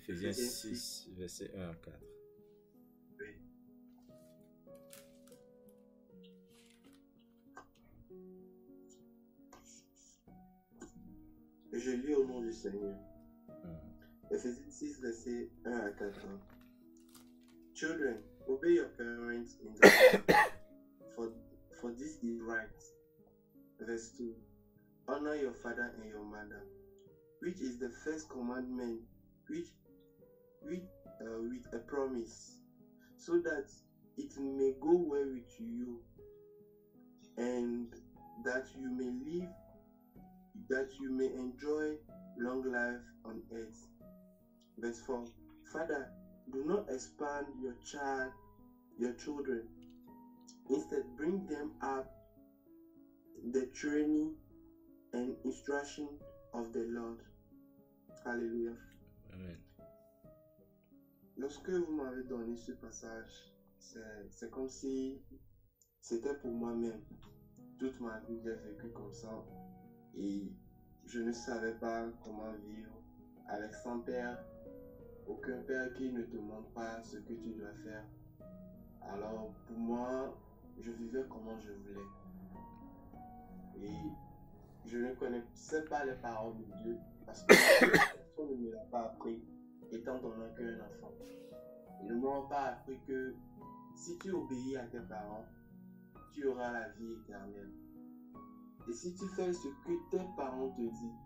Éphésiens 6, verset 1 à 4. Oui. Je lis au nom du Seigneur. Éphésiens 6, verset 1 à 4. Children, obey your parents in the Lord, for this is right. Verse 2. Honor your father and your mother, which is the first commandment, with a promise, so that it may go well with you, and that you may enjoy long life on earth. Verse 4. Father, do not expand your children. Instead, bring them up the training and instruction of the Lord. Alléluia. Amen. Lorsque vous m'avez donné ce passage, c'est comme si c'était pour moi-même. Toute ma vie, j'ai vécu comme ça. Et je ne savais pas comment vivre avec son père. Aucun père qui ne te montre pas ce que tu dois faire. Alors, pour moi, je vivais comment je voulais. Et je ne connaissais pas les paroles de Dieu parce que personne ne me l'a pas appris étant donné qu'un enfant. Ils ne m'ont pas appris que si tu obéis à tes parents, tu auras la vie éternelle. Et si tu fais ce que tes parents te disent,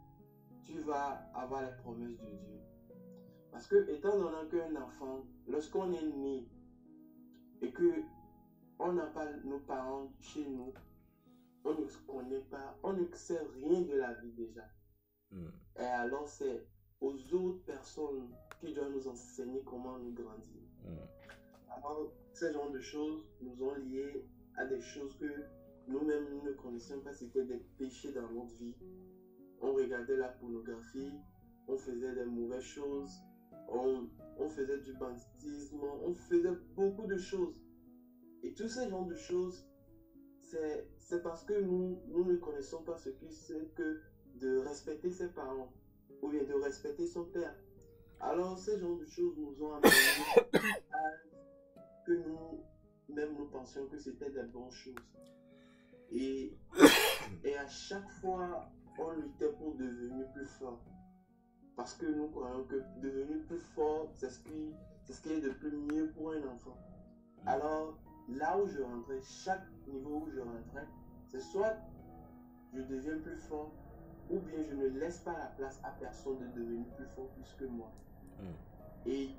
tu vas avoir les promesses de Dieu. Parce que étant donné qu'un enfant, lorsqu'on est né et que on n'a pas nos parents chez nous, on ne se connaît pas, on ne sait rien de la vie déjà. Et alors c'est aux autres personnes qui doivent nous enseigner comment nous grandir. Alors ce genre de choses nous ont liés à des choses que nous-mêmes nous ne connaissions pas, c'était des péchés dans notre vie. On regardait la pornographie, on faisait des mauvaises choses, on faisait du banditisme, on faisait beaucoup de choses. Et tous ces genres de choses, c'est parce que nous ne connaissons pas ce que c'est que de respecter ses parents ou bien de respecter son père. Alors ces genres de choses nous ont amené à que nous pensions que c'était des bonnes choses. Et à chaque fois, on luttait pour devenir plus fort. Parce que nous croyons que devenir plus fort, c'est ce qui est de plus mieux pour un enfant. Alors, là où je rentrais, chaque niveau où je rentrais, c'est soit je deviens plus fort, ou bien je ne laisse pas la place à personne de devenir plus fort plus que moi. Et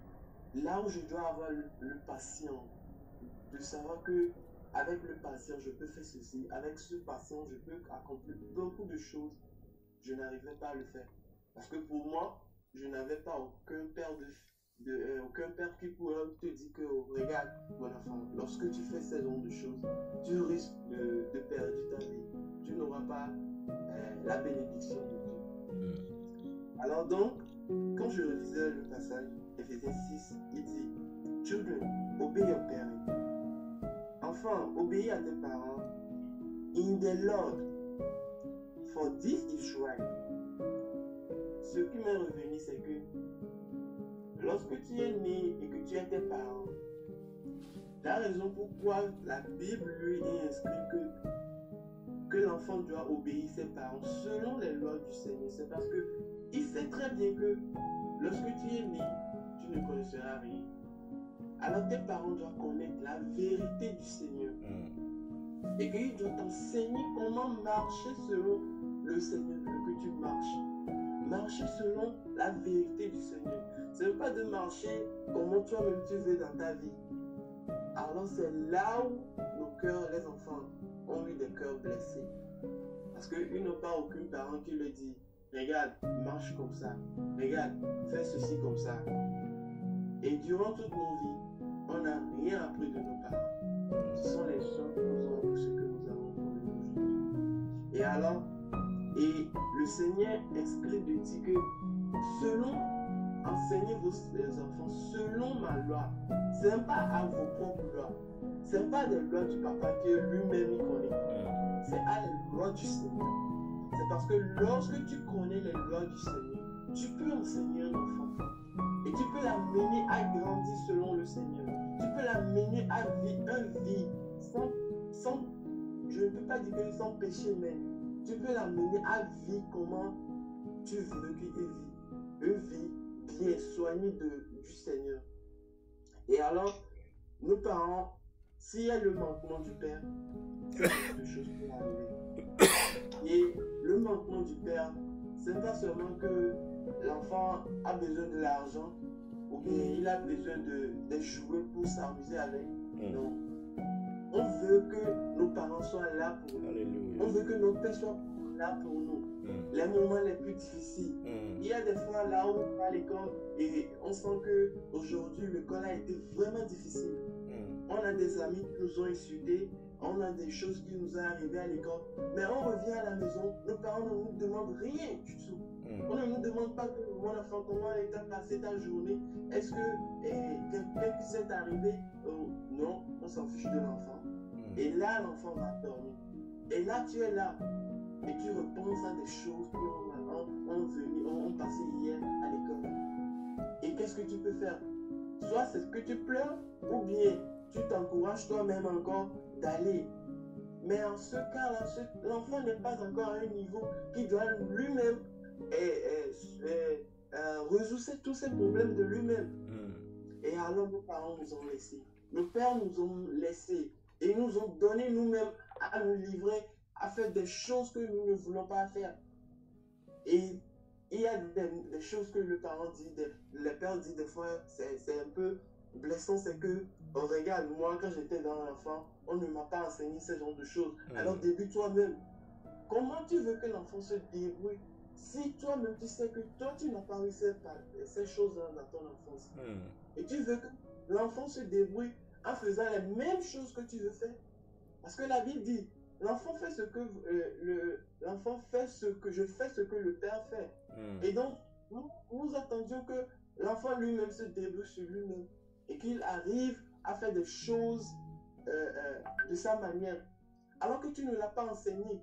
là où je dois avoir le patient, de savoir que avec le patient, je peux faire ceci, avec ce patient, je peux accomplir beaucoup de choses, je n'arrivais pas à le faire. Parce que pour moi, je n'avais pas aucun père qui pourrait te dire que, oh, regarde, mon enfant, lorsque tu fais ce genre de choses, tu risques de perdre ta vie. Tu n'auras pas la bénédiction de Dieu. Alors donc, quand je lisais le passage, Éphésiens 6, il dit, Children, obey your parents. Enfants, obéis à tes parents. In the Lord, for this is right. Ce qui m'est revenu, c'est que lorsque tu es né et que tu as tes parents, la raison pourquoi la Bible lui est inscrite que l'enfant doit obéir ses parents selon les lois du Seigneur, c'est parce que il sait très bien que lorsque tu es né, tu ne connaîtras rien. Alors tes parents doivent connaître la vérité du Seigneur. Et qu'ils doivent t'enseigner comment marcher selon le Seigneur que tu marches. Marcher selon la vérité du Seigneur. Ce n'est pas de marcher comme toi-même tu veux dans ta vie. Alors c'est là où nos cœurs, les enfants, ont eu des cœurs blessés. Parce qu'ils n'ont pas aucun parent qui leur dit, regarde, marche comme ça. Regarde, fais ceci comme ça. Et durant toutes nos vies, on n'a rien appris de nos parents. Ce sont les gens qui nous ont appris ce que nous avons connu aujourd'hui. Et alors, le Seigneur inscrit de dire que enseignez vos enfants selon ma loi. Ce n'est pas à vos propres lois. Ce n'est pas des lois du papa que lui-même il connaît. C'est à les lois du Seigneur. C'est parce que lorsque tu connais les lois du Seigneur, tu peux enseigner un enfant. Et tu peux l'amener à grandir selon le Seigneur. Tu peux l'amener à vivre une vie sans, je ne peux pas dire que sans péché, mais tu peux l'amener à vivre comment tu veux qu'il vive. Une vie bien soignée du Seigneur. Et alors, nos parents, s'il y a le manquement du père, c'est quelque chose qui va arriver. Et le manquement du père, ce n'est pas seulement que l'enfant a besoin de l'argent ou bien il a besoin de jouer pour s'amuser avec. Non. On veut que nos parents soient là pour nous. Alléluia. On veut que nos pères soient là pour nous. Les moments les plus difficiles. Il y a des fois là où on va à l'école et on sent que aujourd'hui l'école a été vraiment difficile. On a des amis qui nous ont insultés, on a des choses qui nous sont arrivées à l'école, mais on revient à la maison, nos parents ne nous demandent rien du tout. On ne nous demande pas que mon enfant, comment tu as passé ta journée, est-ce que qu'est-ce qui s'est arrivé? Non, on s'en fiche de l'enfant. Et là, l'enfant va dormir. Et là, tu es là et tu repenses à des choses qui ont passé hier à l'école. Et qu'est-ce que tu peux faire? Soit c'est que tu pleures, ou bien tu t'encourages toi-même encore d'aller. Mais en ce cas-là, l'enfant n'est pas encore à un niveau qui doit lui-même résoudre tous ses problèmes de lui-même. Et alors nos parents nous ont laissés. Nos pères nous ont laissés et nous ont donné nous-mêmes à nous livrer, à faire des choses que nous ne voulons pas faire. Et il y a des choses que le parent dit, le père dit des fois, c'est un peu blessant, c'est que, oh, regarde, moi quand j'étais dans l'enfant, on ne m'a pas enseigné ce genre de choses. Alors débute toi-même. Comment tu veux que l'enfant se débrouille si toi-même tu sais que toi tu n'as pas réussi ces choses-là dans ton enfance? Et tu veux que l'enfant se débrouille en faisant les mêmes choses que tu veux faire? Parce que la Bible dit, l'enfant fait ce que l'enfant fait ce que je fais, ce que le père fait. Et donc, nous attendions que l'enfant lui-même se débrouille sur lui-même et qu'il arrive à faire des choses de sa manière. Alors que tu ne l'as pas enseigné.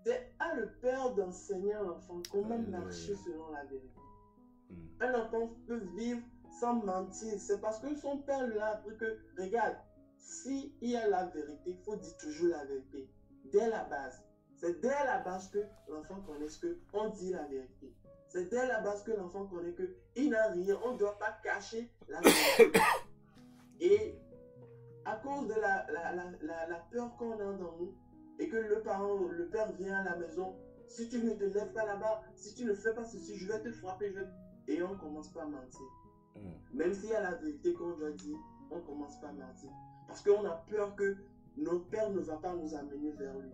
C'est à le père d'enseigner à l'enfant comment marcher selon la vérité. Un enfant peut vivre sans mentir. C'est parce que son père lui a appris que, regarde, s'il y a la vérité, il faut dire toujours la vérité. Dès la base. C'est dès la base que l'enfant connaisse qu'on dit la vérité. C'est dès la base que l'enfant connaît qu'il n'a rien. On ne doit pas cacher la vérité. Et à cause de la peur qu'on a dans nous, et que le père vient à la maison, si tu ne te lèves pas là-bas, si tu ne fais pas ceci, je vais te frapper. Et on ne commence pas à mentir. Même s'il y a la vérité qu'on doit dire, on ne commence pas à mentir. Parce qu'on a peur que notre père ne va pas nous amener vers lui.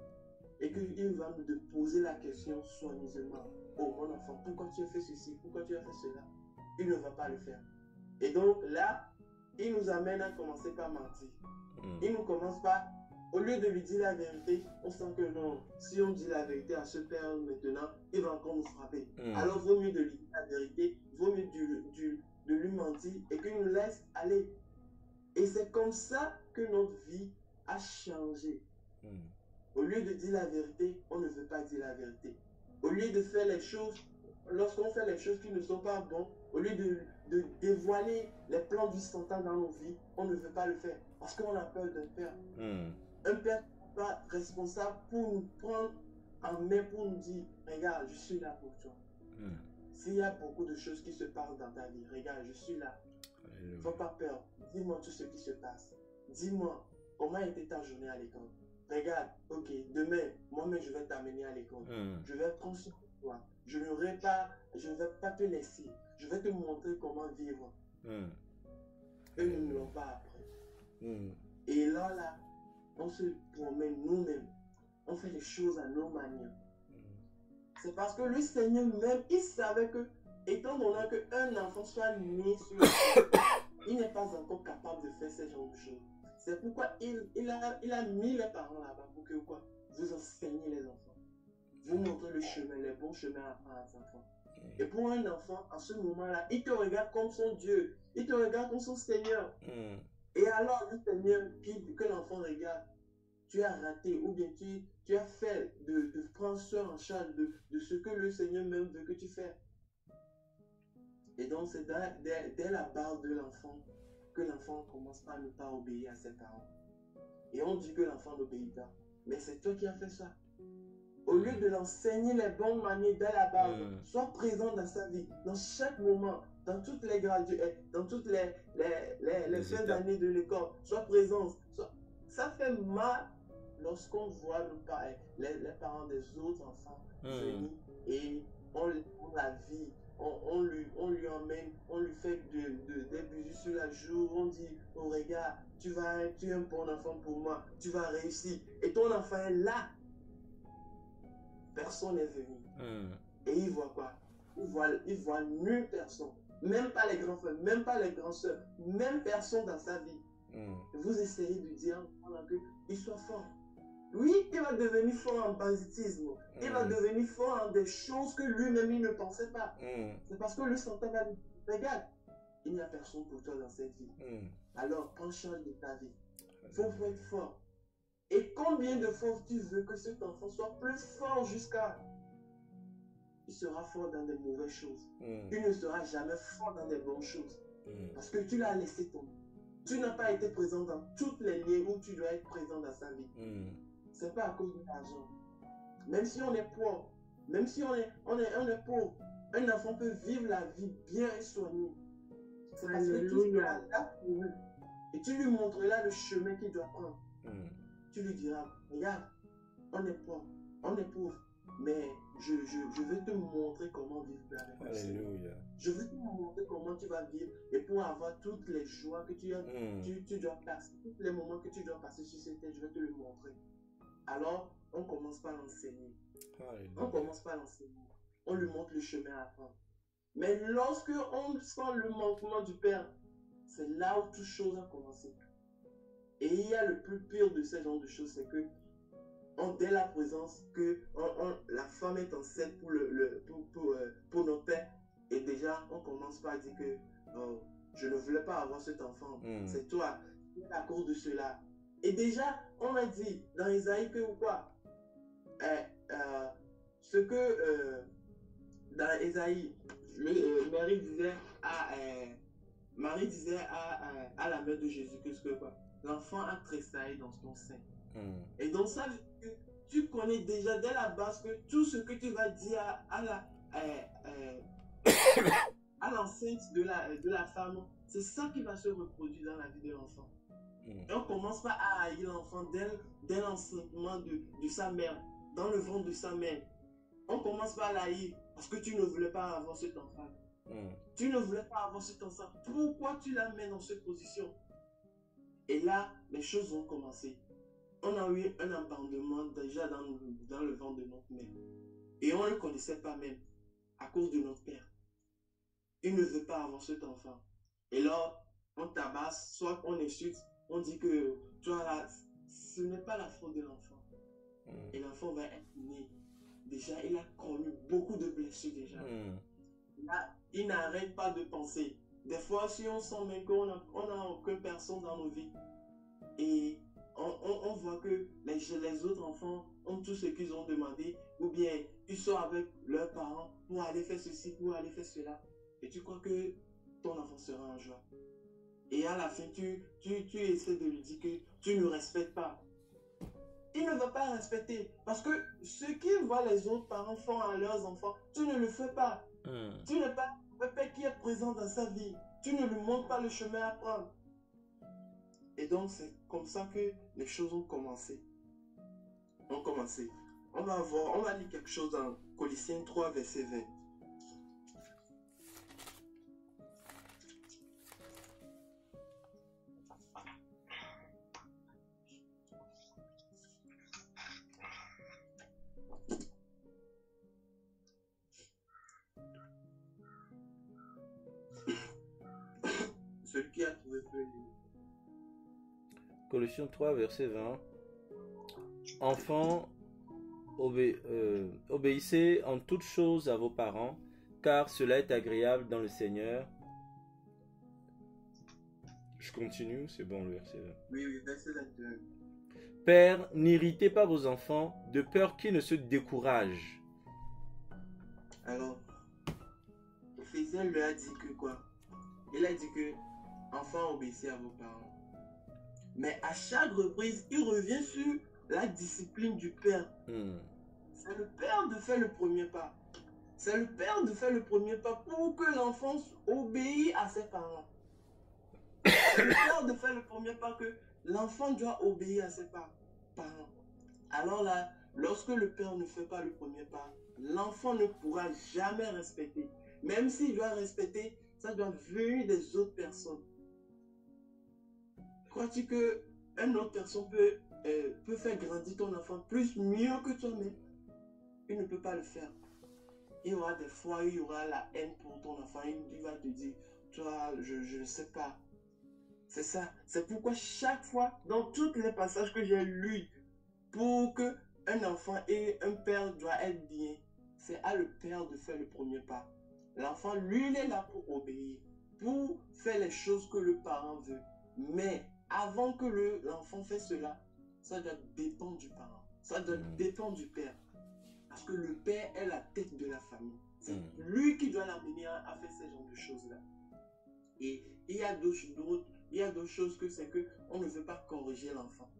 Et qu'il va nous poser la question soigneusement. Oh mon enfant, pourquoi tu as fait ceci? Pourquoi tu as fait cela? Il ne va pas le faire. Et donc là, il nous amène à commencer par mentir. Il ne commence pas, au lieu de lui dire la vérité, on sent que non, si on dit la vérité à ce père maintenant, il va encore nous frapper. Alors vaut mieux de lui dire la vérité, vaut mieux de lui mentir et qu'il nous laisse aller. Et c'est comme ça que notre vie a changé. Au lieu de dire la vérité, on ne veut pas dire la vérité. Au lieu de faire les choses, lorsqu'on fait les choses qui ne sont pas bonnes, au lieu de dévoiler les plans du Satan dans nos vies, on ne veut pas le faire. Parce qu'on a peur d'un père. Un père n'est pas responsable pour nous prendre en main, pour nous dire, regarde, je suis là pour toi. S'il y a beaucoup de choses qui se passent dans ta vie, regarde, je suis là. Ne faut pas peur. Dis-moi tout ce qui se passe. Dis-moi comment était ta journée à l'école. Regarde, ok, demain, moi-même, je vais t'amener à l'école. Je vais prendre soin de toi. Je ne vais pas te laisser. Je vais te montrer comment vivre. Eux ne l'ont pas appris. Et là, on se promène nous-mêmes. On fait les choses à nos manières. C'est parce que le Seigneur même, il savait que, étant donné qu'un enfant soit né sur la terre, il n'est pas encore capable de faire ce genre de choses. C'est pourquoi il a mis les parents là-bas pour que quoi? Vous enseignez les enfants. Vous montrez le chemin, les bons chemins à prendre aux enfants. Et pour un enfant, à ce moment-là, il te regarde comme son Dieu. Il te regarde comme son Seigneur. Et alors, le Seigneur que l'enfant regarde, tu as raté ou bien tu as fait de prendre soin en charge de ce que le Seigneur même veut que tu fasses. Et donc, c'est dès la base de l'enfant que l'enfant commence par ne pas obéir à ses parents. Et on dit que l'enfant n'obéit pas. Mais c'est toi qui as fait ça. Au lieu de l'enseigner les bonnes manières dès la base, sois présent dans sa vie, dans chaque moment, dans toutes les dans toutes les fins d'année de l'école, sois présent. Ça fait mal lorsqu'on voit les parents des autres enfants venir et on la vie. On lui emmène, on lui fait des bisous sur la joue, on dit, oh regarde, tu es un bon enfant pour moi, tu vas réussir. Et ton enfant est là. Personne n'est venu. Et il voit quoi? Il voit nulle personne. Même pas les grands frères, même pas les grands soeurs, même personne dans sa vie. Vous essayez de dire qu'il soit fort. Oui, il va devenir fort en banditisme. Il va devenir fort en des choses que lui-même il ne pensait pas. C'est parce que le Satan va lui dire, regarde, il n'y a personne pour toi dans cette vie. Alors, prends charge de ta vie. Il faut être fort. Et combien de fois tu veux que cet enfant soit plus fort jusqu'à... Il sera fort dans des mauvaises choses. Il ne sera jamais fort dans des bonnes choses. Parce que tu l'as laissé tomber. Tu n'as pas été présent dans toutes les lieux où tu dois être présent dans sa vie. C'est pas à cause de l'argent. Même si on est pauvre, même si on est pauvre, un enfant peut vivre la vie bien et soignée. C'est parce que tu seras là pour lui. Et tu lui montreras le chemin qu'il doit prendre. Tu lui diras, regarde, on est pauvre, mais je veux te montrer comment vivre avec le Seigneur. Je veux te montrer comment tu vas vivre et pour avoir toutes les joies que tu dois passer, tous les moments que tu dois passer sur cette terre, je vais te le montrer. Alors, on commence par l'enseigner. On lui montre le chemin à prendre. Mais lorsque on sent le manquement du Père, c'est là où toute chose a commencé. Et il y a le plus pire de ce genre de choses, c'est que dès la présence que la femme est enceinte pour notre père, et déjà on commence par dire que je ne voulais pas avoir cet enfant, c'est toi, c'est à cause de cela. Et déjà on a dit dans Isaïe que ou quoi, ce que dans Isaïe, Marie disait à la mère de Jésus que quoi, l'enfant a tressailli dans ton sein. Et donc ça veut dire que tu connais déjà dès la base que tout ce que tu vas dire à l'enceinte de la femme, c'est ça qui va se reproduire dans la vie de l'enfant. Et on commence pas à haïr l'enfant dès l'enseignement de sa mère, dans le ventre de sa mère. On commence pas à l'haïr parce que tu ne voulais pas avoir cet enfant. Tu ne voulais pas avoir cet enfant. Pourquoi tu la mets dans cette position? Et là, les choses vont commencer. On a eu un abandonnement déjà dans le ventre de notre mère. Et on ne le connaissait pas même à cause de notre père. Il ne veut pas avoir cet enfant. Et là, on tabasse, soit on insulte, on dit que toi là, ce n'est pas la faute de l'enfant. Et l'enfant va être né. Déjà, il a connu beaucoup de blessures déjà. Là, il n'arrête pas de penser. Des fois, si on sent même qu'on n'a aucune personne dans nos vies, et on voit que les autres enfants ont tout ce qu'ils ont demandé, ou bien ils sont avec leurs parents pour aller faire ceci, pour aller faire cela. Et tu crois que ton enfant sera en joie. Et à la fin, tu essaies de lui dire que tu ne respectes pas. Il ne va pas respecter. Parce que ce qu'ils voient les autres parents font à leurs enfants, tu ne le fais pas. Tu n'es pas le père qui est présent dans sa vie. Tu ne lui montres pas le chemin à prendre. Et donc, c'est comme ça que les choses ont commencé. On va lire quelque chose dans Colossiens 3, verset 20. Celui qui a trouvé peut lire. Colossiens 3, verset 20. Enfants, obéissez en toutes choses à vos parents, car cela est agréable dans le Seigneur. Je continue, c'est bon le verset 20. Oui, verset 21. Père, n'irritez pas vos enfants de peur qu'ils ne se découragent. Alors, Éphésiens lui a dit que quoi? Il a dit que, enfants, obéissez à vos parents. Mais à chaque reprise, il revient sur la discipline du père. C'est le père de faire le premier pas. C'est le père de faire le premier pas pour que l'enfant obéisse à ses parents. C'est le père de faire le premier pas que l'enfant doit obéir à ses parents. Alors là, lorsque le père ne fait pas le premier pas, l'enfant ne pourra jamais respecter. Même s'il doit respecter, ça doit venir des autres personnes. Crois-tu qu'une autre personne peut faire grandir ton enfant plus mieux que toi-même? Il ne peut pas le faire. Il y aura des fois, il y aura la haine pour ton enfant. Il va te dire, toi, je ne sais pas. C'est ça. C'est pourquoi chaque fois, dans tous les passages que j'ai lus, pour qu'un enfant et un père doivent être bien, c'est à le père de faire le premier pas. L'enfant, lui, il est là pour obéir, pour faire les choses que le parent veut. Mais avant que l'enfant fasse cela, ça doit dépendre du parent. Ça doit dépendre du père. Parce que le père est la tête de la famille. C'est lui qui doit l'amener à faire ce genre de choses-là. Et il y a d'autres choses que c'est qu'on ne veut pas corriger l'enfant.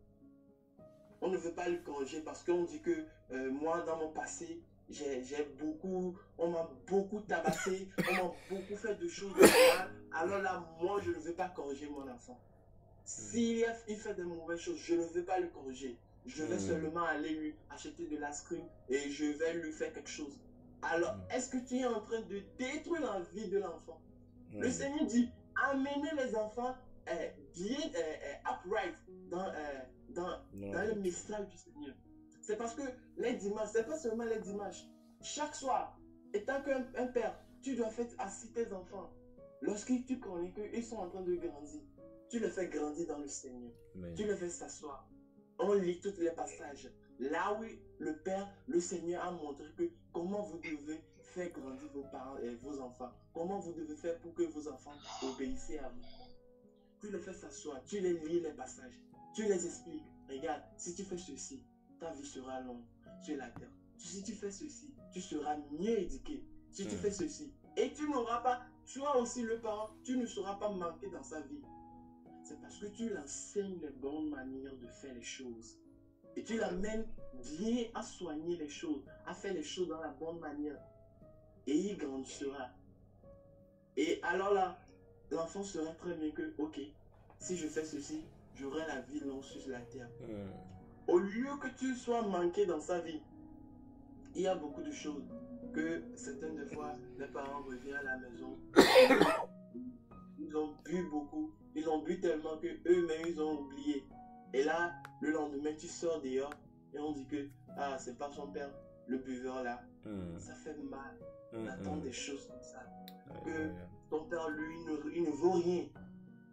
On ne veut pas le corriger parce qu'on dit que moi, dans mon passé, on m'a beaucoup tabassé, on m'a beaucoup fait de choses de mal. Alors là, moi, je ne veux pas corriger mon enfant. S'il fait des mauvaises choses, je ne veux pas le corriger. Je vais seulement aller lui acheter de l'ice-cream et je vais lui faire quelque chose. Alors, est-ce que tu es en train de détruire la vie de l'enfant? Le Seigneur dit, amenez les enfants bien upright dans le message du Seigneur. C'est parce que les dimanches, c'est pas seulement les dimanches. Chaque soir, étant qu'un père, tu dois faire assis tes enfants. Lorsque tu connais qu'ils sont en train de grandir, tu les fais grandir dans le Seigneur. Amen. Tu les fais s'asseoir. On lit tous les passages. Là où le Père, le Seigneur a montré que comment vous devez faire grandir vos parents et vos enfants. Comment vous devez faire pour que vos enfants obéissent à vous. Tu les fais s'asseoir, tu les lis les passages, tu les expliques. Regarde, si tu fais ceci, ta vie sera longue sur la terre. Si tu fais ceci, tu seras mieux éduqué. Si tu fais ceci, et tu n'auras pas, toi aussi le parent, tu ne seras pas manqué dans sa vie. C'est parce que tu l'enseignes les bonnes manières de faire les choses. Et tu l'amènes bien à soigner les choses, à faire les choses dans la bonne manière. Et il grandira. Et alors là, l'enfant sera très bien que, ok, si je fais ceci, j'aurai la vie longue sur la terre. Au lieu que tu sois manqué dans sa vie, il y a beaucoup de choses que certaines fois, les parents reviennent à la maison, ils ont bu beaucoup, ils ont bu tellement que eux-mêmes ils ont oublié. Et là, le lendemain, tu sors dehors et on dit que, ah, c'est pas son père, le buveur là. Ça fait mal. On attend des choses comme ça. Que ton père, lui, il ne vaut rien.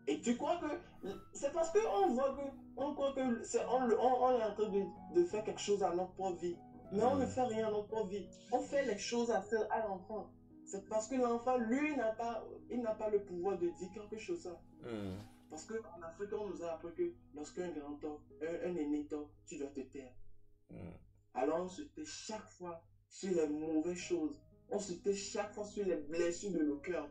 Et tu crois que c'est parce qu'on voit que, on croit que on est en train de faire quelque chose à notre propre vie. Mais on ne fait rien à notre propre vie. On fait les choses à l'enfant. C'est parce que l'enfant, lui, il n'a pas le pouvoir de dire quelque chose. Parce qu'en Afrique, on nous a appris que lorsqu'un grand homme, un aîné tort, tu dois te taire. Alors on se tait chaque fois sur les mauvaises choses. On se tait chaque fois sur les blessures de nos cœurs.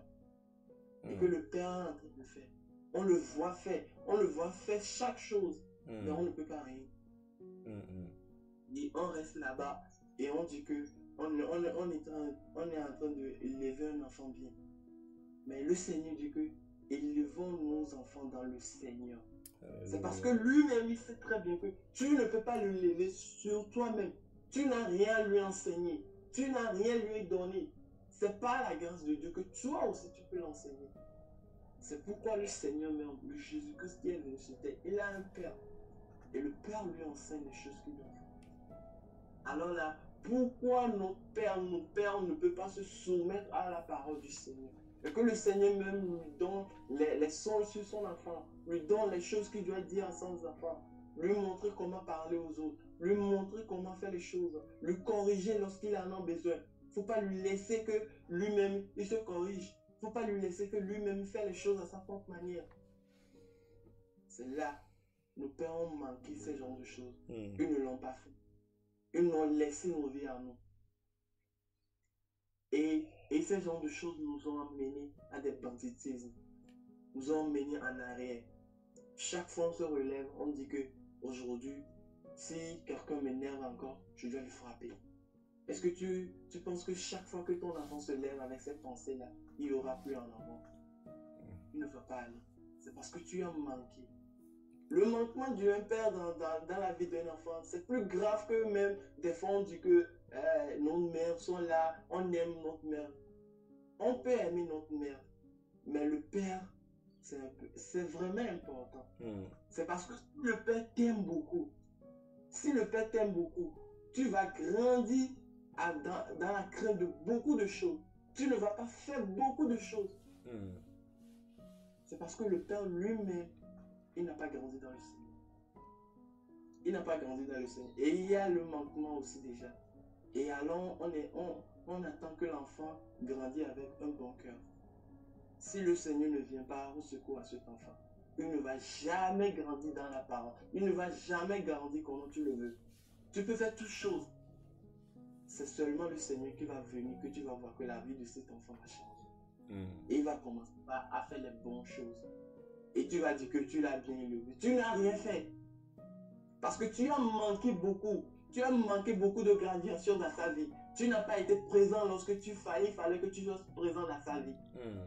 Et que le Père est en train de faire. On le voit faire. On le voit faire chaque chose. Mais on ne peut pas rien. Et on reste là-bas et on dit que on est en train d'élever un enfant bien. Mais le Seigneur dit que élevons nos enfants dans le Seigneur. C'est parce que lui-même, il sait très bien que tu ne peux pas le lever sur toi-même. Tu n'as rien à lui enseigner. Tu n'as rien à lui donner. C'est par la grâce de Dieu que toi aussi tu peux l'enseigner. C'est pourquoi le Seigneur même, le Jésus-Christ qui est venu sur terre, il a un Père. Et le Père lui enseigne les choses qu'il doit faire. Alors là, pourquoi nos pères ne peuvent pas se soumettre à la parole du Seigneur? Et que le Seigneur même lui donne les sons sur son enfant, lui donne les choses qu'il doit dire à son enfant, lui montrer comment parler aux autres, lui montrer comment faire les choses, lui corriger lorsqu'il en a besoin. Il ne faut pas lui laisser que lui-même, il se corrige. Il ne faut pas lui laisser que lui-même fait les choses à sa propre manière. C'est là nos pères ont manqué ce genre de choses. Mm. Ils ne l'ont pas fait. Ils nous ont laissé nos vies à nous. Et ces genres de choses nous ont amenés à des banditismes, nous ont menés en arrière. Chaque fois on se relève, on dit que aujourd'hui, si quelqu'un m'énerve encore, je dois le frapper. Est-ce que tu penses que chaque fois que ton enfant se lève avec cette pensée-là, il n'y aura plus un enfant? Il ne va pas aller. C'est parce que tu as manqué. Le manquement d'un père dans la vie d'un enfant, c'est plus grave que même des fois on dit que nos mères sont là, on aime notre mère. On peut aimer notre mère, mais le père, c'est vraiment important. Mm. C'est parce que si le père t'aime beaucoup, si le père t'aime beaucoup, tu vas grandir dans la crainte de beaucoup de choses. Tu ne vas pas faire beaucoup de choses. Mm. C'est parce que le père lui-même, il n'a pas grandi dans le Seigneur. Il n'a pas grandi dans le Seigneur. Et il y a le manquement aussi déjà. Et alors, on attend que l'enfant grandisse avec un bon cœur. Si le Seigneur ne vient pas au secours à cet enfant, il ne va jamais grandir dans la parole. Il ne va jamais grandir comme tu le veux. Tu peux faire toutes choses. C'est seulement le Seigneur qui va venir que tu vas voir que la vie de cet enfant va changer. Et il va commencer à faire les bonnes choses. Et tu vas dire que tu l'as bien élevé. Tu n'as rien fait. Parce que tu as manqué beaucoup. Tu as manqué beaucoup de graduation dans sa vie. Tu n'as pas été présent lorsque il fallait que tu sois présent dans sa vie.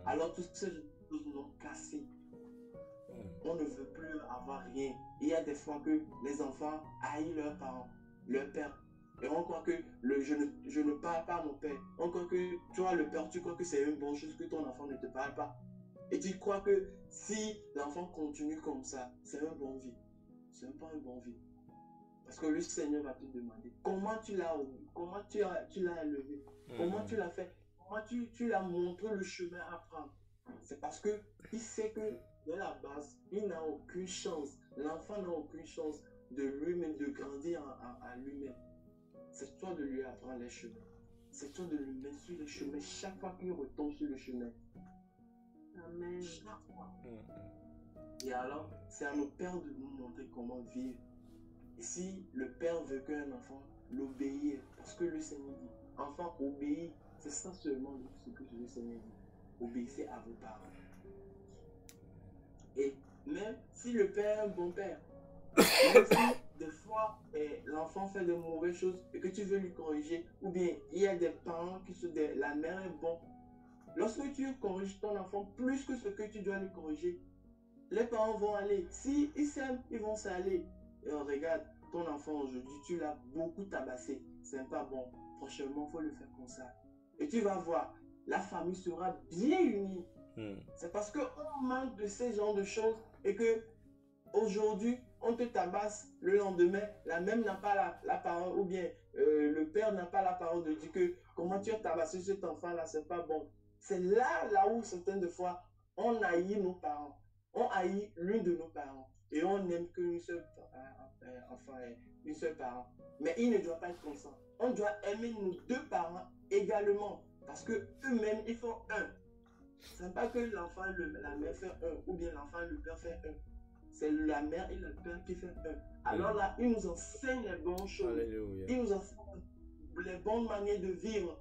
Alors toutes ces choses l'ont cassé. On ne veut plus avoir rien. Il y a des fois que les enfants haïssent leurs parents, leur père. Et on croit que je ne parle pas à mon père. On croit que toi, le père, tu crois que c'est une bonne chose que ton enfant ne te parle pas. Et tu crois que si l'enfant continue comme ça, c'est un bon vie. C'est pas un bon vie. Parce que le Seigneur va te demander comment tu l'as élevé, comment tu l'as fait, comment tu l'as montré le chemin à prendre. C'est parce qu'il sait que de la base, il n'a aucune chance. L'enfant n'a aucune chance de lui-même, de grandir à lui-même. C'est toi de lui apprendre les chemins. C'est toi de lui mettre sur les chemins chaque fois qu'il retombe sur le chemin. Amen. Chaque fois. Et alors, c'est à nos pères de nous montrer comment vivre. Et si le père veut qu'un enfant l'obéisse, parce que le Seigneur dit, enfant, obéis, c'est ça seulement ce que le Seigneur dit. Obéissez à vos parents. Et même si le père est un bon père, même si des fois l'enfant fait de mauvaises choses et que tu veux lui corriger, ou bien il y a des parents la mère est bon. Lorsque tu corriges ton enfant plus que ce que tu dois lui corriger, les parents vont aller. Si ils s'aiment, ils vont s'aller. Et regarde, ton enfant aujourd'hui, tu l'as beaucoup tabassé. C'est pas bon. Prochainement, il faut le faire comme ça. Et tu vas voir, la famille sera bien unie. C'est parce qu'on manque de ces genres de choses et que aujourd'hui, on te tabasse, le lendemain, la mère n'a pas la parole, ou bien le père n'a pas la parole de dire que comment tu as tabassé cet enfant-là, c'est pas bon. C'est là où certaines fois, on haït nos parents. On haït l'une de nos parents. Et on n'aime qu'une seule enfant, une seule parent. Mais il ne doit pas être comme ça. On doit aimer nos deux parents également. Parce que eux-mêmes, ils font un. Ce n'est pas que l'enfant, la mère fait un, ou bien l'enfant, le père fait un. C'est la mère et le père qui fait un. Alors là, ils nous enseignent les bonnes choses. Alléluia. Ils nous enseignent les bonnes manières de vivre.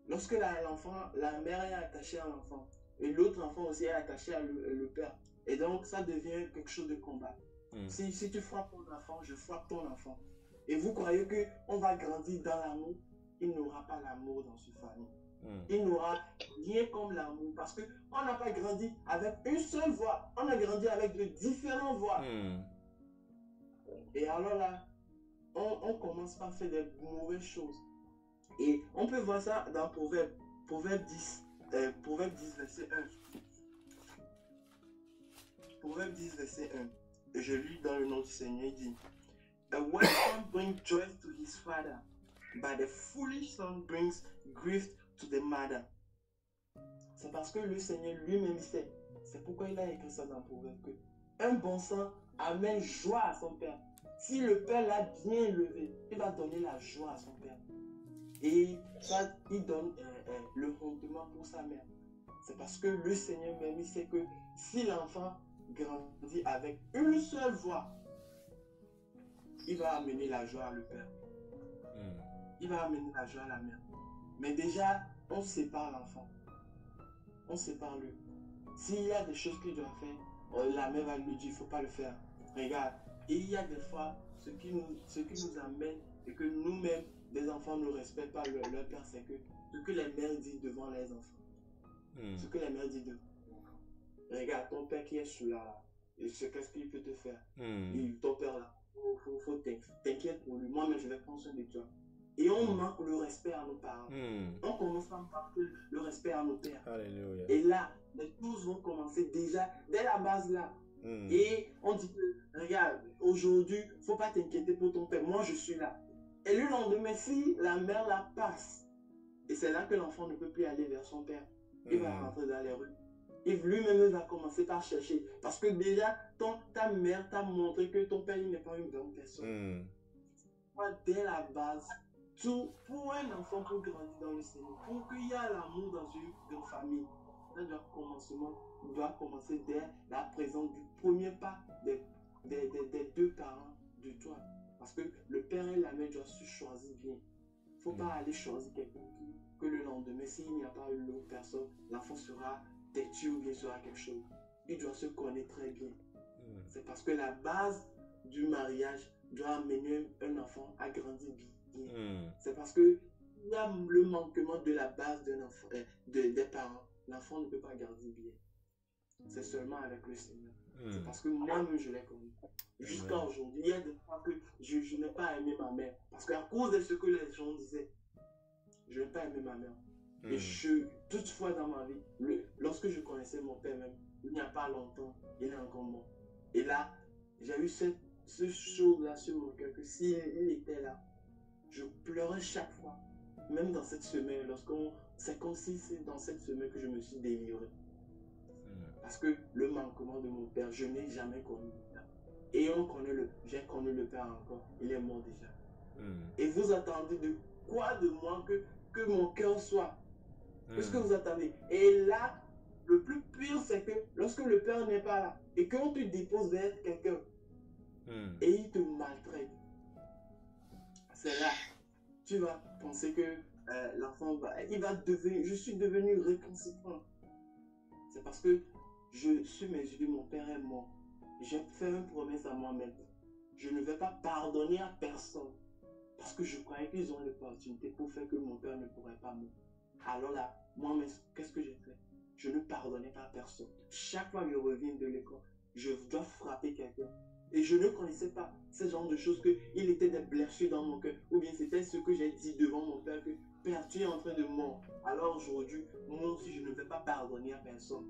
Lorsque la mère est attachée à l'enfant, et l'autre enfant aussi est attaché à le père. Et donc, ça devient quelque chose de combat. Si tu frappes ton enfant, je frappe ton enfant. Et vous croyez qu'on va grandir dans l'amour, il n'aura pas l'amour dans cette famille. Il n'aura rien comme l'amour. Parce qu'on n'a pas grandi avec une seule voix. On a grandi avec de différentes voix. Et alors là, on commence par faire des mauvaises choses. Et on peut voir ça dans Proverbe 10, verset 1. Proverbe 10, verset 1. Et je lis dans le nom du Seigneur, il dit, a wise son brings joy to his father, but the foolish son brings grief to the mother. C'est parce que le Seigneur lui-même sait. C'est pourquoi il a écrit ça dans Proverbe. Un bon sang amène joie à son père. Si le père l'a bien élevé, il va donner la joie à son père. Et ça, il donne le rendement pour sa mère. C'est parce que le Seigneur même, il sait que si l'enfant grandit avec une seule voix, il va amener la joie à le père. Il va amener la joie à la mère. Mais déjà, on sépare l'enfant. On sépare lui. S'il y a des choses qu'il doit faire, la mère va lui dire, il ne faut pas le faire. Regarde. Et il y a des fois, ce qui nous amène et que nous-mêmes, les enfants ne respectent pas leur père, c'est que ce que les mères disent devant les enfants. Ce que les mères disent devant les enfants. Regarde, ton père qui est celui-là, qu'est-ce qu'il peut te faire? Et ton père là, faut t'inquiète pour lui. Moi-même, je vais prendre soin de toi. Et on manque le respect à nos parents. On commence à manquer le respect à nos pères. Alléluia. Et là, les choses vont commencer déjà dès la base là. Et on dit que, regarde, aujourd'hui, il ne faut pas t'inquiéter pour ton père. Moi, je suis là. Et le lendemain, si la mère la passe, et c'est là que l'enfant ne peut plus aller vers son père, il va rentrer dans les rues. Et lui-même va commencer par chercher. Parce que déjà, ta mère t'a montré que ton père n'est pas une bonne personne. Dès la base, pour un enfant, pour grandir dans le Seigneur, pour qu'il y ait l'amour dans une famille, ça doit commencer dès la présence du premier pas des deux parents de toi. Parce que le père et la mère doivent se choisir bien. Il ne faut pas aller choisir quelqu'un que le lendemain, s'il n'y a pas une autre personne, l'enfant sera têtu ou bien sera quelque chose. Il doit se connaître très bien. C'est parce que la base du mariage doit amener un enfant à grandir bien. C'est parce que il y a le manquement de la base d'un enfant, des parents. L'enfant ne peut pas grandir bien. C'est seulement avec le Seigneur. C'est parce que moi-même, je l'ai connu. Jusqu'à aujourd'hui, il y a des fois que je n'ai pas aimé ma mère. Parce qu'à cause de ce que les gens disaient, je n'ai pas aimé ma mère. Et toutefois dans ma vie, lorsque je connaissais mon père même, il n'y a pas longtemps, il est encore mort. Et là, j'ai eu ce chose-là sur mon cœur que s'il était là, je pleurais chaque fois. Même dans cette semaine, c'est comme si c'est dans cette semaine que je me suis délivré. Parce que le manquement de mon père, je n'ai jamais connu mon père. Et j'ai connu le père encore. Il est mort déjà. Et vous attendez de quoi de moi que mon cœur soit? Qu'est-ce que vous attendez? Et là, le plus pire, c'est que lorsque le père n'est pas là et qu'on te dépose vers quelqu'un et il te maltraite, c'est là tu vas penser que l'enfant je suis devenu réconciliant. C'est parce que je suis mesuré, mon père est mort. J'ai fait une promesse à moi-même. Je ne vais pas pardonner à personne. Parce que je croyais qu'ils ont l'opportunité pour faire que mon père ne pourrait pas mourir. Alors là, moi-même, qu'est-ce que j'ai fait? Je ne pardonnais pas à personne. Chaque fois que je reviens de l'école, je dois frapper quelqu'un. Et je ne connaissais pas ce genre de choses, qu'il était des blessures dans mon cœur. Ou bien c'était ce que j'ai dit devant mon père, que Père, tu es en train de mourir. Alors aujourd'hui, moi aussi, je ne vais pas pardonner à personne.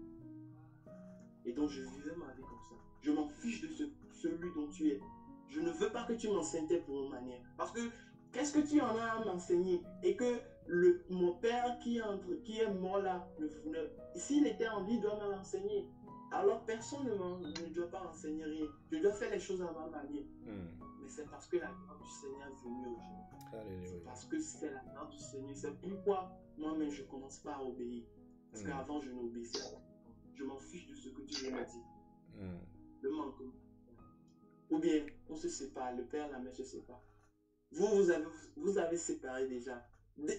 Et donc, je vivais ma vie comme ça. Je m'en fiche de celui dont tu es. Je ne veux pas que tu m'enseignes pour une manière. Parce que, qu'est-ce que tu en as à m'enseigner? Et que mon père qui est mort là, s'il était en vie, il doit me l'enseigner. Alors, personne ne doit pas enseigner rien. Je dois faire les choses à ma manière. Mais c'est parce que la grâce du Seigneur est venue aujourd'hui. C'est parce que c'est la grâce du Seigneur. C'est pourquoi moi-même, je ne commence pas à obéir. Parce qu'avant, je n'obéissais pas. Je m'en fiche de ce que tu viens de dire. Le manque. Ou bien, on se sépare, le père et la mère se séparent. Vous avez séparé déjà.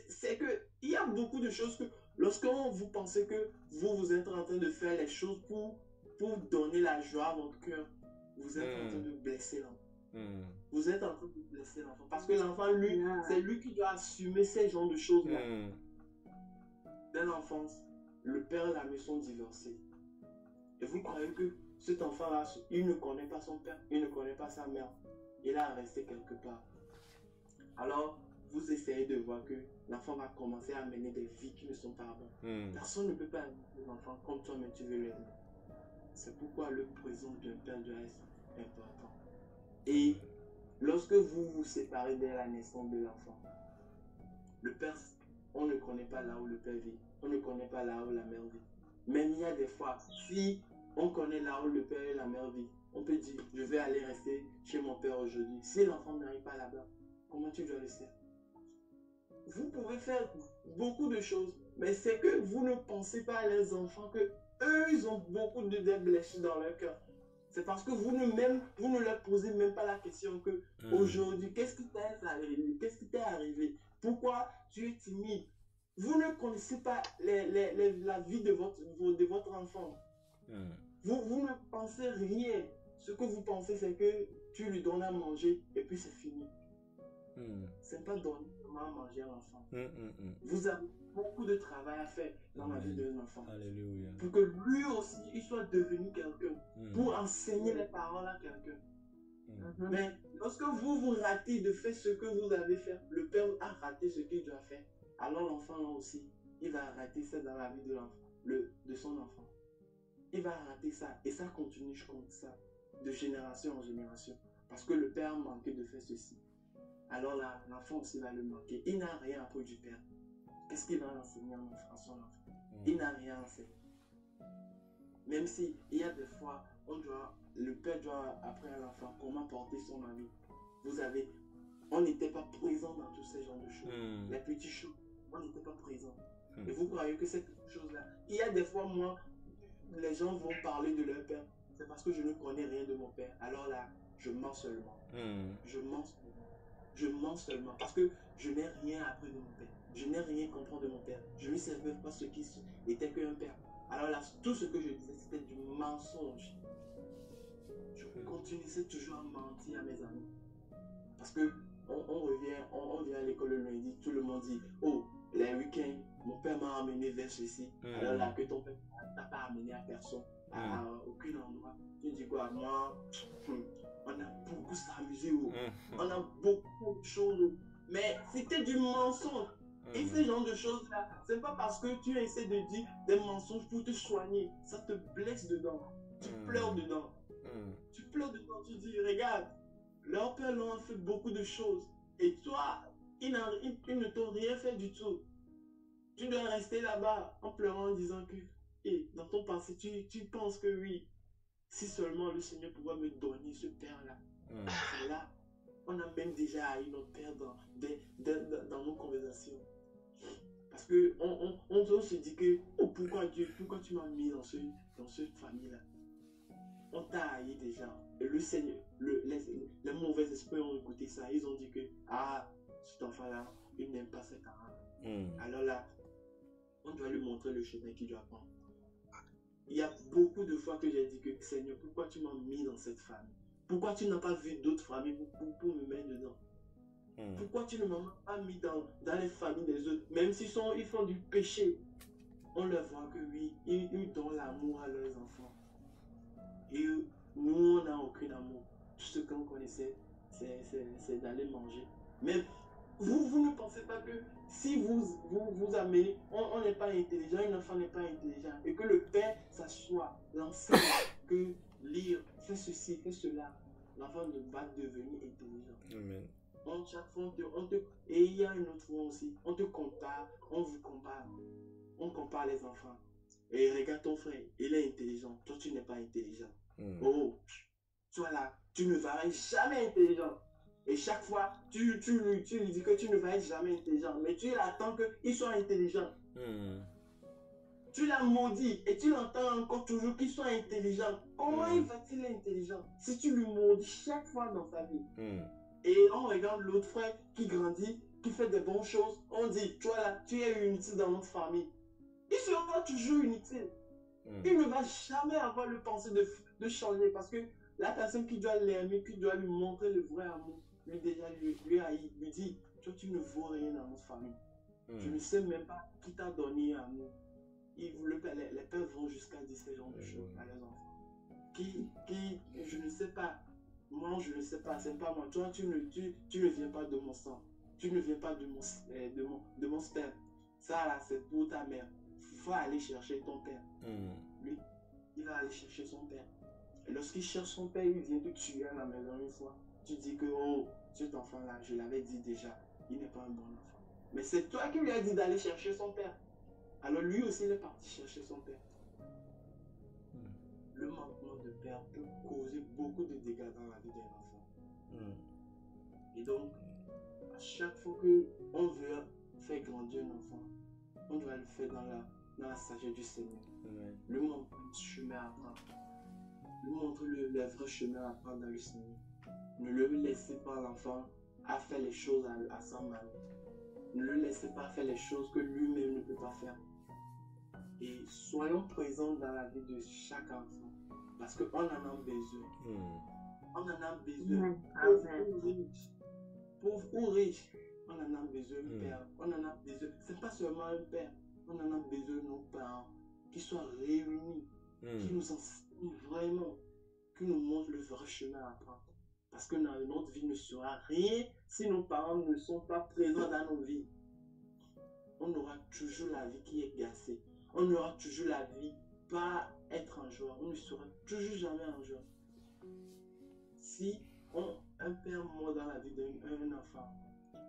C'est que, il y a beaucoup de choses que, lorsque vous pensez que vous êtes en train de faire les choses pour donner la joie à votre cœur, vous êtes en train de blesser l'enfant. Vous êtes en train de blesser l'enfant. Parce que l'enfant, lui, c'est lui qui doit assumer ces genres de choses-là. Dès l'enfance, le père et la mère sont divorcés. Et vous croyez que cet enfant-là, il ne connaît pas son père, il ne connaît pas sa mère. Il a resté quelque part. Alors, vous essayez de voir que l'enfant va commencer à mener des vies qui ne sont pas bonnes. Personne ne peut pas aimer l'enfant comme toi, mais tu veux l'aimer. C'est pourquoi le présence d'un père doit être important. Et lorsque vous vous séparez dès la naissance de l'enfant, le père, on ne connaît pas là où le père vit. On ne connaît pas là où la mère vit. Même il y a des fois, si on connaît là où le père et la mère vivent, on peut dire, je vais aller rester chez mon père aujourd'hui. Si l'enfant n'arrive pas là-bas, comment tu dois le faire? Vous pouvez faire beaucoup de choses, mais c'est que vous ne pensez pas à les enfants que eux, ils ont beaucoup de blessures dans leur cœur. C'est parce que vous ne leur posez même pas la question que aujourd'hui, qu'est-ce qui t'est arrivé? Qu'est-ce qui t'est arrivé? Pourquoi tu es timide? Vous ne connaissez pas la vie de votre enfant. Vous ne pensez rien. Ce que vous pensez, c'est que tu lui donnes à manger et puis c'est fini. C'est pas donner à manger à l'enfant. Vous avez beaucoup de travail à faire dans la vie d'un enfant. Alléluia. Pour que lui aussi, il soit devenu quelqu'un. Pour enseigner les paroles à quelqu'un. Mais lorsque vous ratez de faire ce que vous avez fait, le père a raté ce qu'il doit faire. Alors l'enfant là aussi, il va rater ça dans la vie de l'enfant, de son enfant. Il va rater ça et ça continue comme ça, de génération en génération. Parce que le père a manqué de faire ceci. Alors là, l'enfant aussi va le manquer. Il n'a rien appris du père. Qu'est-ce qu'il va enseigner à son enfant? Il n'a rien enseigné. Même si il y a des fois, le père doit apprendre à l'enfant comment porter son ami. On n'était pas présent dans tous ces genres de choses. Les petits choses, on n'était pas présent. Et vous croyez que ces petites choses-là, il y a des fois, moi, les gens vont parler de leur père. C'est parce que je ne connais rien de mon père. Alors là, je mens seulement. Je mens seulement. Je mens seulement parce que je n'ai rien appris de mon père. Je n'ai rien compris de mon père. Je ne savais pas ce qui était qu'un père. Alors là, tout ce que je disais, c'était du mensonge. Je continuais toujours à mentir à mes amis. Parce que on vient à l'école le lundi, tout le monde dit, oh, les week-ends, mon père m'a amené vers ceci. Alors là, que ton père t'a pas amené à personne, à aucun endroit. Tu dis quoi, moi, on a beaucoup s'amusé, on a beaucoup de choses. Mais c'était du mensonge. Et ce genre de choses-là, c'est pas parce que tu essaies de dire des mensonges pour te soigner. Ça te blesse dedans. Tu pleures dedans. Tu pleures dedans, tu dis, regarde, leur père leur a fait beaucoup de choses. Et toi, ils ne t'ont rien fait du tout. Tu dois rester là-bas en pleurant en disant que, dans ton passé, tu penses que oui, si seulement le Seigneur pouvait me donner ce père-là. C'est là, on a même déjà haï notre père dans nos conversations. Parce qu'on se dit que, oh, pourquoi tu m'as mis dans cette famille-là? On t'a haï déjà. Et le Seigneur, les mauvais esprits ont écouté ça. Ils ont dit que, cet enfant-là, il n'aime pas ses parents. Alors là, on doit lui montrer le chemin qu'il doit prendre. Il y a beaucoup de fois que j'ai dit que, Seigneur, pourquoi tu m'as mis dans cette famille? Pourquoi tu n'as pas vu d'autres familles pour me mettre dedans? Pourquoi tu ne m'as pas mis dans les familles des autres? Même s'ils font du péché, on leur voit que oui, ils donnent l'amour à leurs enfants. Et nous, on n'a aucun amour. Tout ce qu'on connaissait, c'est d'aller manger. Mais vous ne pensez pas que si vous amenez, on n'est pas intelligent, un enfant n'est pas intelligent, et que le père s'assoit, l'enseigne, que lire, fais ceci, fais cela, l'enfant va devenir intelligent. Amen. Chaque fois, et il y a une autre fois aussi, on te compare, on vous compare. On compare les enfants. Et regarde ton frère, il est intelligent, toi tu n'es pas intelligent. Oh, toi là, tu ne vas jamais intelligent. Et chaque fois, tu lui dis que tu ne vas être jamais intelligent, mais tu attends qu'il soit intelligent. Tu l'as maudit et tu l'entends encore toujours qu'il soit intelligent. Comment il va-t-il être intelligent si tu lui maudis chaque fois dans sa vie? Et on regarde l'autre frère qui grandit, qui fait des bonnes choses. On dit, toi là, tu es inutile dans notre famille. Il sera toujours inutile. Il ne va jamais avoir le pensée de changer parce que la personne qui doit l'aimer, qui doit lui montrer le vrai amour, lui déjà lui dit, toi tu ne vaux rien dans notre famille. Je ne sais même pas qui t'a donné amour. Les pères vont jusqu'à dire ce genre de choses à leurs enfants. Je ne sais pas. Moi, je ne sais pas, c'est pas moi. Toi, tu ne viens pas de mon sang. Tu ne viens pas de mon sperme. Ça, là, c'est pour ta mère. Il faut aller chercher ton père. Lui, il va aller chercher son père. Et lorsqu'il cherche son père, il vient te tuer à la maison une fois. Tu dis que, oh, cet enfant-là, je l'avais dit déjà, il n'est pas un bon enfant. Mais c'est toi qui lui as dit d'aller chercher son père. Alors lui aussi, il est parti chercher son père. Le manquement de père peut causer beaucoup de dégâts dans la vie d'un enfant. Et donc, à chaque fois qu'on veut faire grandir un enfant, on doit le faire dans la sagesse du Seigneur. Amen. Lui montrer le chemin à prendre. Lui montrer le vrai chemin à prendre dans le Seigneur. Ne le laissez pas l'enfant à faire les choses à sa manière. Ne le laissez pas faire les choses que lui-même ne peut pas faire. Et soyons présents dans la vie de chaque enfant. Parce qu'on en a besoin. On en a besoin. Pauvre ou riche, on en a besoin un père. On en a besoin. C'est pas seulement un père. On en a besoin de nos parents qui soient réunis, qui nous enseignent vraiment, qui nous montrent le vrai chemin à prendre. Parce que notre vie ne sera rien si nos parents ne sont pas présents dans nos vies. On aura toujours la vie qui est gâchée. On aura toujours la vie pas être en joie. On ne sera toujours jamais en joie. Si un père mort dans la vie d'un enfant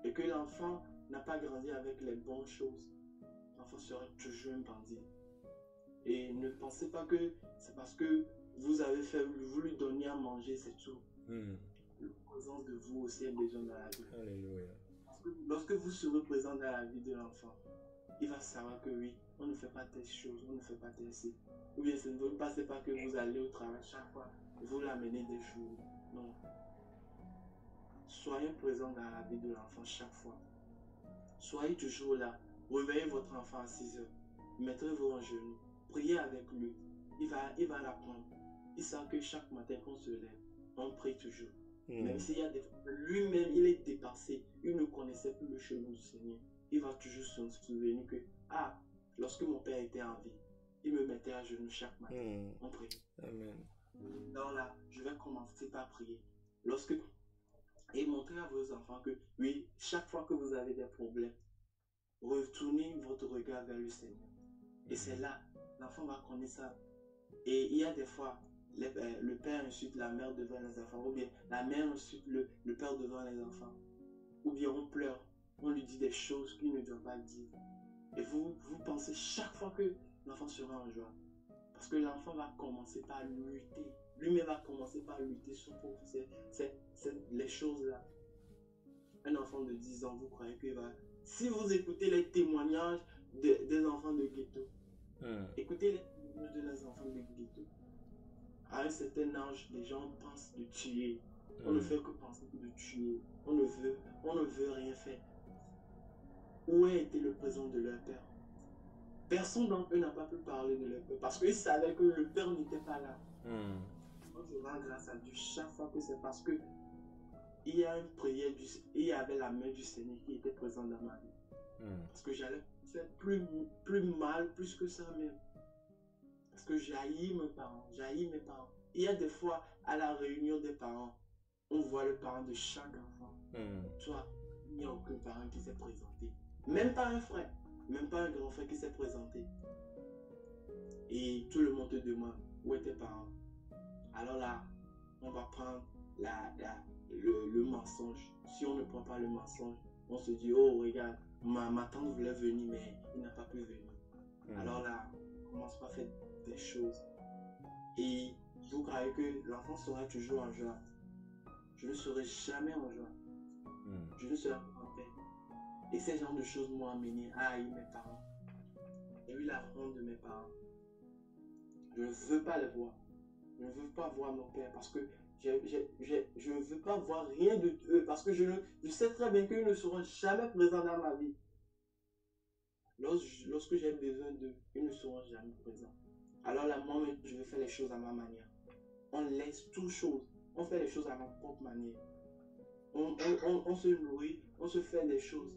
et que l'enfant n'a pas grandi avec les bonnes choses, l'enfant sera toujours un bandit. Et ne pensez pas que c'est parce que vous lui donniez à manger, c'est tout. La présence de vous aussi est besoin dans la vie. Alléluia. Parce que lorsque vous serez présent dans la vie de l'enfant, il va savoir que oui, on ne fait pas telle chose, on ne fait pas telle chose. Ou bien ce ne passez pas que vous allez au travail chaque fois, vous l'amenez des jours. Non. Soyez présent dans la vie de l'enfant chaque fois. Soyez toujours là. Réveillez votre enfant à 6 heures. Mettez-vous en genoux. Priez avec lui. Il va l'apprendre. Il sait que chaque matin qu'on se lève, on prie toujours. Même s'il y a des fois, lui-même, il est dépassé. Il ne connaissait plus le chemin du Seigneur. Il va toujours se souvenir que, lorsque mon père était en vie, il me mettait à genoux chaque matin. On prie. Amen. Donc là, je vais commencer par prier. Et montrez à vos enfants que, oui, chaque fois que vous avez des problèmes, retournez votre regard vers le Seigneur. Et c'est là, l'enfant va connaître ça. Et il y a des fois, le père insulte la mère devant les enfants, ou bien la mère insulte le père devant les enfants. Ou bien on pleure, on lui dit des choses qu'il ne doit pas dire. Et vous pensez chaque fois que l'enfant sera en joie. Parce que l'enfant va commencer par lutter. Lui-même va commencer par lutter sur les choses-là. Un enfant de 10 ans, vous croyez qu'il va... Si vous écoutez les témoignages des enfants de ghetto, écoutez les témoignages des enfants de ghetto. À un certain âge, les gens pensent de tuer. On ne fait que penser de tuer. On ne veut rien faire. Où a été le présent de leur père? Personne d'entre eux n'a pas pu parler de leur père parce qu'ils savaient que le père n'était pas là. Donc je rends grâce à Dieu chaque fois que c'est parce que il y a une prière, il y avait la main du Seigneur qui était présente dans ma vie. Parce que j'allais faire plus mal, plus que ça même. Parce que j'haïs mes parents. Il y a des fois, à la réunion des parents, on voit le parent de chaque enfant. Toi, il n'y a aucun parent qui s'est présenté. Même pas un frère, même pas un grand frère qui s'est présenté. Et tout le monde te demande, où est tes parents? Alors là, on va prendre le mensonge. Si on ne prend pas le mensonge, on se dit, oh regarde, ma tante voulait venir, mais il n'a pas pu venir. Alors là, on commence par faire des choses. Et vous croyez que l'enfant sera toujours en joie. Je ne serai jamais en joie. Je ne serai pas en paix. Et ces genres de choses m'ont amené à haïr mes parents. J'ai eu la honte de mes parents. Je ne veux pas les voir. Je ne veux pas voir mon père parce que je ne veux pas voir rien de eux parce que je sais très bien qu'ils ne seront jamais présents dans ma vie. Lorsque j'ai besoin d'eux, ils ne seront jamais présents. Alors là, moi, je vais faire les choses à ma manière. On laisse toutes choses. On fait les choses à ma propre manière. On se nourrit, on se fait des choses.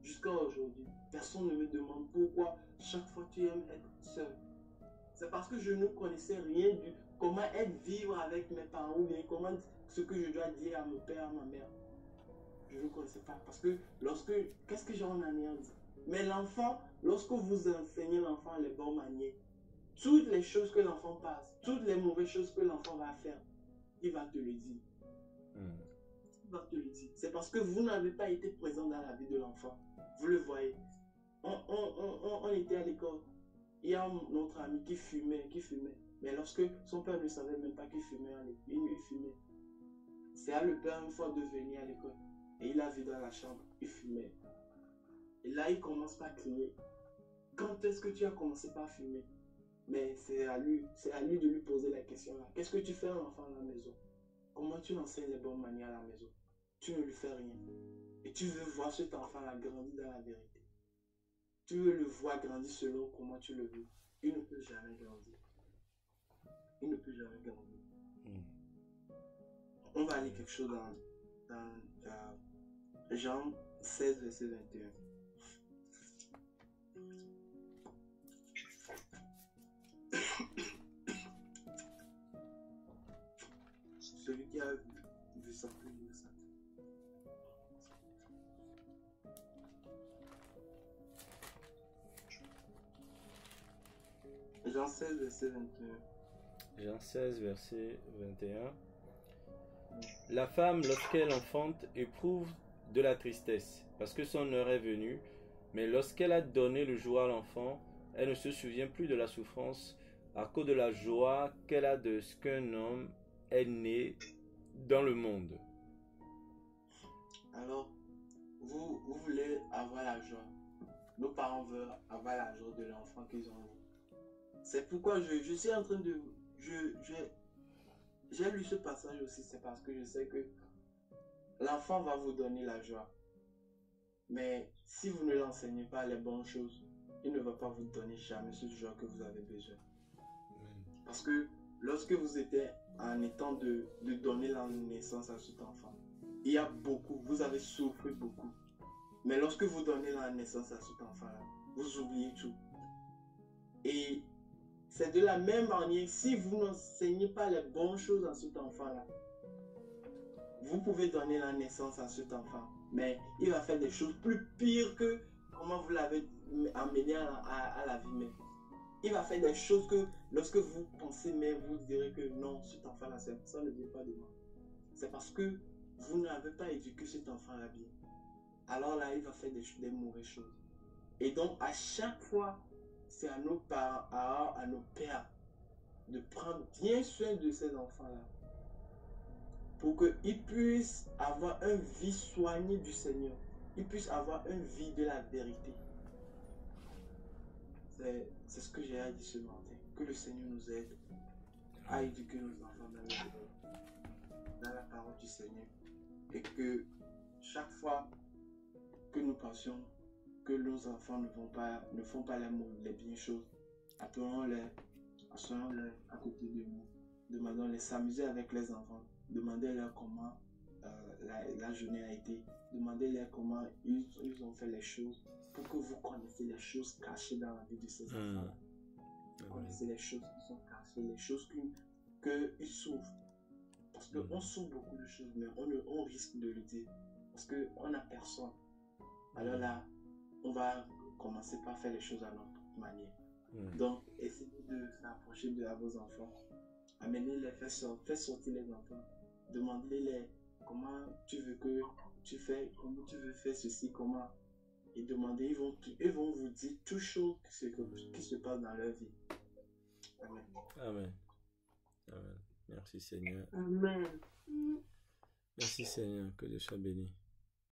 Jusqu'à aujourd'hui, personne ne me demande pourquoi chaque fois tu aimes être seul. C'est parce que je ne connaissais rien du comment vivre avec mes parents ou bien comment ce que je dois dire à mon père, à ma mère. Je ne connaissais pas. Parce que qu'est-ce que j'en ai dit? Mais l'enfant, lorsque vous enseignez l'enfant les bonnes manières, toutes les choses que l'enfant passe, toutes les mauvaises choses que l'enfant va faire, il va te le dire. Il va te le dire. C'est parce que vous n'avez pas été présent dans la vie de l'enfant. Vous le voyez. On était à l'école. Il y a notre ami qui fumait. Mais lorsque son père ne savait même pas qu'il fumait, il fumait. C'est à le père une fois de venir à l'école. Et il a vu dans la chambre, il fumait. Et là, il commence par crier. Quand est-ce que tu as commencé par fumer? Mais c'est à lui de lui poser la question là. Qu'est-ce que tu fais à l'enfant à la maison? Comment tu l'enseignes les bonnes manières à la maison? Tu ne lui fais rien. Et tu veux voir cet enfant-là grandir dans la vérité. Tu veux le voir grandir selon comment tu le veux. Il ne peut jamais grandir. Il ne peut jamais grandir. On va aller quelque chose dans Jean 16, verset 21. Celui qui a vu ça peut lire ça. Jean 16, verset 21. Jean 16, verset 21. La femme, lorsqu'elle enfante, éprouve de la tristesse, parce que son heure est venue, mais lorsqu'elle a donné le jour à l'enfant, elle ne se souvient plus de la souffrance à cause de la joie qu'elle a de ce qu'un homme est né dans le monde. Alors, vous voulez avoir la joie. Nos parents veulent avoir la joie de l'enfant qu'ils ont eu. C'est pourquoi je suis en train de... J'ai lu ce passage aussi, c'est parce que je sais que l'enfant va vous donner la joie. Mais si vous ne l'enseignez pas les bonnes choses, il ne va pas vous donner jamais cette joie que vous avez besoin. Parce que lorsque vous étiez en étant de donner la naissance à cet enfant, il y a beaucoup, vous avez souffert beaucoup. Mais lorsque vous donnez la naissance à cet enfant-là, vous oubliez tout. Et c'est de la même manière, si vous n'enseignez pas les bonnes choses à cet enfant-là, vous pouvez donner la naissance à cet enfant, mais il va faire des choses plus pires que comment vous l'avez amené à la vie même. Il va faire des choses que lorsque vous pensez même, vous direz que non, cet enfant-là, ça ne vient pas de moi. C'est parce que vous n'avez pas éduqué cet enfant-là bien. Alors là, il va faire des mauvaises choses. Et donc, à chaque fois, c'est à nos parents, à nos pères, de prendre bien soin de ces enfants-là. Pour qu'ils puissent avoir une vie soignée du Seigneur. Ils puissent avoir une vie de la vérité. C'est ce que j'ai à dire ce matin. Que le Seigneur nous aide à éduquer nos enfants dans la parole du Seigneur. Et que chaque fois que nous pensions que nos enfants ne font pas les bien choses, appelons-les, asseyons-les à côté de nous, demandons-les s'amuser avec les enfants, demandez-leur comment la journée a été, demandez-leur comment ils ont fait les choses, pour que vous connaissiez les choses cachées dans la vie de ces enfants-là. Vous connaissez les choses qui sont cachées, les choses qu'ils souffrent. Parce qu'on souffre beaucoup de choses, mais on risque de le dire. Parce qu'on n'a personne. Alors là, on va commencer par faire les choses à notre manière. Donc, essayez de s'approcher de vos enfants. Amenez-les, faites sortir les enfants. Demandez-les comment tu veux que tu fais, comment tu veux faire ceci, comment. Et demandez, ils vont vous dire toutes choses qui se passent dans leur vie. Amen. Amen. Amen. Merci Seigneur. Amen. Merci Seigneur, que Dieu soit béni.